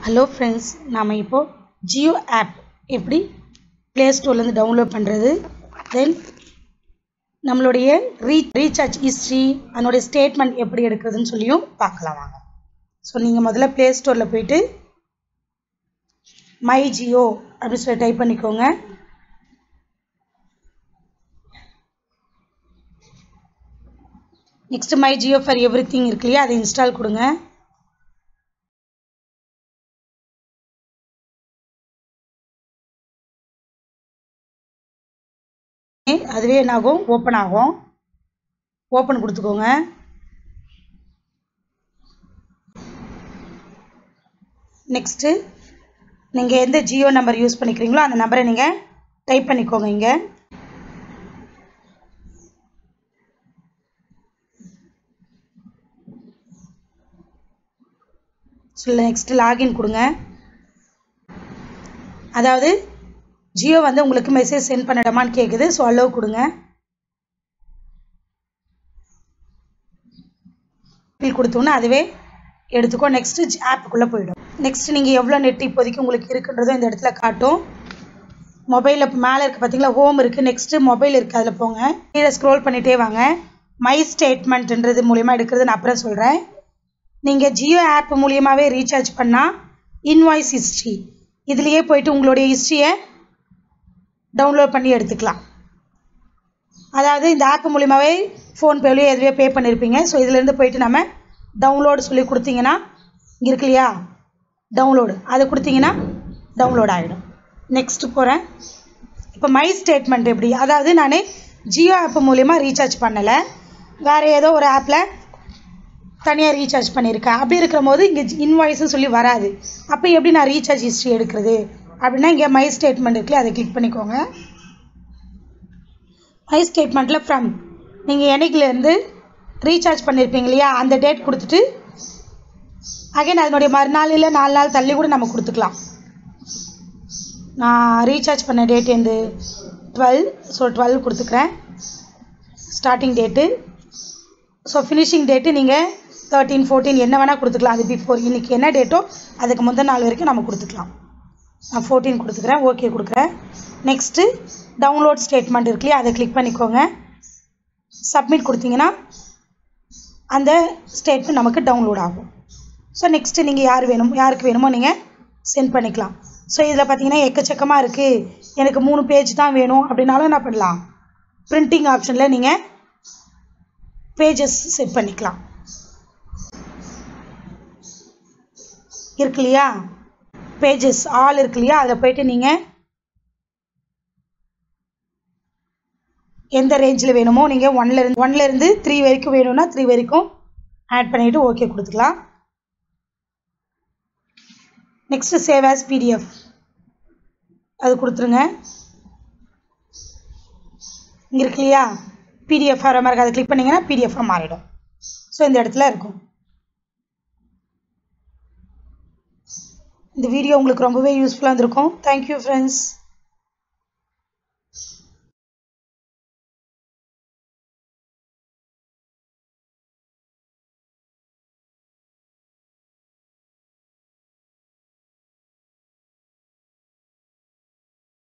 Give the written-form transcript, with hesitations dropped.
Hello friends, நாம் இப்போது Jio app எப்படி ப்ளே ஸ்டோர்லேருந்து டவுன்லோட் பண்ணுறது, தென் நம்மளுடைய ரீசார்ஜ் ஹிஸ்ட்ரி அதனுடைய ஸ்டேட்மெண்ட் எப்படி எடுக்கிறதுன்னு சொல்லியும் பார்க்கலாம் வாங்க. ஸோ நீங்கள் முதல்ல ப்ளே ஸ்டோரில் போயிட்டு மை ஜியோ அப்படின்னு சொல்லி டைப் பண்ணிக்கோங்க. Next my Jio for every thing இருக்கு இல்லையா, அதை இன்ஸ்டால் கொடுங்க. அதுவே என்ன ஆகும், ஓப்பன் ஆகும். ஓப்பன் கொடுத்துக்கோங்க. நெக்ஸ்ட்டு நீங்கள் எந்த ஜியோ நம்பர் யூஸ் பண்ணிக்கிறீங்களோ அந்த நம்பரை நீங்கள் டைப் பண்ணிக்கோங்க இங்கே. நெக்ஸ்ட் லாகின் கொடுங்க. அதாவது ஜியோ வந்து உங்களுக்கு மெசேஜ் சென்ட் பண்ணடாமான்னு கேட்குது. ஸோ அலோவ் கொடுங்க. கொடுத்தோன்னா அதுவே எடுத்துக்கோ. நெக்ஸ்ட்டு ஆப்புக்குள்ளே போயிடும். நெக்ஸ்ட் நீங்கள் எவ்வளோ நெட் இப்போதைக்கு உங்களுக்கு இருக்குன்றதும் இந்த இடத்துல காட்டும். மொபைலில் மேலே இருக்குது பார்த்தீங்களா, ஹோம் இருக்குது. நெக்ஸ்ட்டு மொபைல் இருக்குது, அதில் போங்க. கீழே ஸ்க்ரோல் பண்ணிகிட்டே வாங்க. மை ஸ்டேட்மெண்ட்ன்றது மூலிமா எடுக்கிறது நான் அப்புறம் சொல்கிறேன். நீங்கள் ஜியோ ஆப் மூலியமாகவே ரீசார்ஜ் பண்ணால் இன்வாய்ஸ் ஹிஸ்ட்ரி இதுலேயே போயிட்டு உங்களுடைய ஹிஸ்ட்ரியை டவுன்லோட் பண்ணி எடுத்துக்கலாம். அதாவது இந்த ஆப் மூலியமாகவே ஃபோன்பேலையோ எதுவே பே பண்ணியிருப்பீங்க. ஸோ இதிலேருந்து போயிட்டு நம்ம டவுன்லோடு சொல்லி கொடுத்தீங்கன்னா இங்கே இருக்கு இல்லையா, டவுன்லோடு, அதை கொடுத்தீங்கன்னா டவுன்லோட் ஆகிடும். நெக்ஸ்ட்டு போகிறேன். இப்போ மை ஸ்டேட்மெண்ட் எப்படி, அதாவது நான் ஜியோ ஆப் மூலிமா ரீசார்ஜ் பண்ணலை, வேறு ஏதோ ஒரு ஆப்பில் தனியாக ரீசார்ஜ் பண்ணியிருக்கேன். அப்படி இருக்கிற போது இங்கே இன்வாய்ஸ்ன்னு சொல்லி வராது. அப்போ எப்படி நான் ரீசார்ஜ் ஹிஸ்ட்ரி எடுக்கிறது அப்படின்னா, இங்கே மை ஸ்டேட்மெண்ட் இருக்குல்ல, அதை கிளிக் பண்ணிக்கோங்க. மை ஸ்டேட்மெண்ட்டில் ஃப்ரம் நீங்கள் என்னைக்குலேருந்து ரீசார்ஜ் பண்ணியிருப்பீங்க இல்லையா, அந்த டேட் கொடுத்துட்டு அகைன் அதனுடைய மறுநாள் இல்லை 4 நாள் தள்ளி கூட நம்ம கொடுத்துக்கலாம். நான் ரீசார்ஜ் பண்ண டேட் எந்த 12, ஸோ 12 கொடுத்துக்கிறேன் starting date. So finishing date நீங்கள் 13, 14 என்ன வேணால் கொடுத்துக்கலாம். அது பிஃபோர் இன்றைக்கி என்ன டேட்டோ அதுக்கு முந்தின நாள் வரைக்கும் நம்ம கொடுத்துக்கலாம். நான் 14 கொடுத்துக்கிறேன், ஓகே கொடுக்குறேன். நெக்ஸ்ட்டு டவுன்லோட் ஸ்டேட்மெண்ட் இருக்கு இல்லையா, அதை கிளிக் பண்ணிக்கோங்க. சப்மிட் கொடுத்தீங்கன்னா அந்த ஸ்டேட்மெண்ட் நமக்கு டவுன்லோட் ஆகும். ஸோ நெக்ஸ்ட்டு நீங்கள் யாருக்கு வேணுமோ நீங்கள் சென்ட் பண்ணிக்கலாம். ஸோ இதில் பார்த்தீங்கன்னா எக்கச்சக்கமாக இருக்குது, எனக்கு 3 பேஜ் தான் வேணும் அப்படின்னாலும் என்ன பண்ணலாம், பிரிண்டிங் ஆப்ஷனில் நீங்கள் பேஜஸ் செட் பண்ணிக்கலாம். இருக்கு இல்லையா, பேஜஸ் ஆல் இருக்கு இல்லையா, அதில் போயிட்டு நீங்கள் எந்த ரேஞ்சில் வேணுமோ நீங்கள் 1லேருந்து 3 வரைக்கும் வேணும்னா 3 வரைக்கும் ஆட் பண்ணிவிட்டு ஓகே கொடுத்துக்கலாம். நெக்ஸ்ட்டு சேவ் ஆஸ் பிடிஎஃப் அது கொடுத்துருங்க. இங்கே இருக்கு இல்லையா பிடிஎஃப் வர மாதிரி, அதை கிளிக் பண்ணிங்கன்னா பிடிஎஃபாக மாறிடும். ஸோ இந்த இடத்துல இருக்கும். இந்த வீடியோ உங்களுக்கு ரொம்பவே யூஸ்ஃபுல்லாக இருந்திருக்கும். Thank you friends.